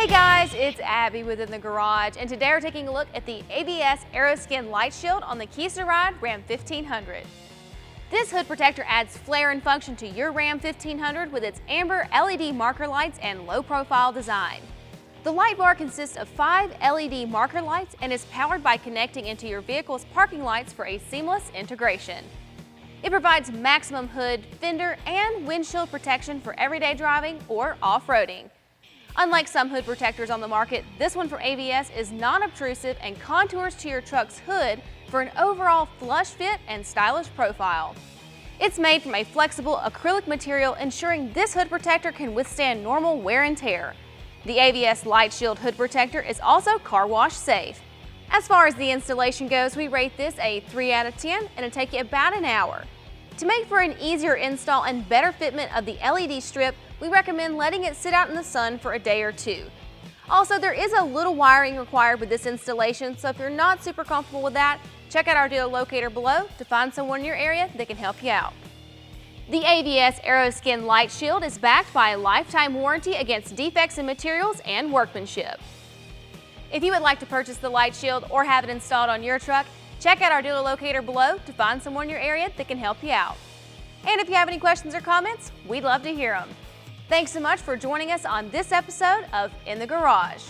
Hey guys, it's Abby within the garage, and today we're taking a look at the AVS Aeroskin light shield on the Keys to Ride Ram 1500. This hood protector adds flair and function to your Ram 1500 with its amber LED marker lights and low-profile design. The light bar consists of 5 LED marker lights and is powered by connecting into your vehicle's parking lights for a seamless integration. It provides maximum hood, fender, and windshield protection for everyday driving or off-roading. Unlike some hood protectors on the market, this one from AVS is non-obtrusive and contours to your truck's hood for an overall flush fit and stylish profile. It's made from a flexible acrylic material, ensuring this hood protector can withstand normal wear and tear. The AVS Light Shield hood protector is also car wash safe. As far as the installation goes, we rate this a 3 out of 10 and it'll take you about an hour. To make for an easier install and better fitment of the LED strip, we recommend letting it sit out in the sun for a day or two. Also, there is a little wiring required with this installation, so if you're not super comfortable with that, check out our dealer locator below to find someone in your area that can help you out. The AVS Aeroskin Light Shield is backed by a lifetime warranty against defects in materials and workmanship. If you would like to purchase the light shield or have it installed on your truck, check out our dealer locator below to find someone in your area that can help you out. And if you have any questions or comments, we'd love to hear them. Thanks so much for joining us on this episode of In the Garage.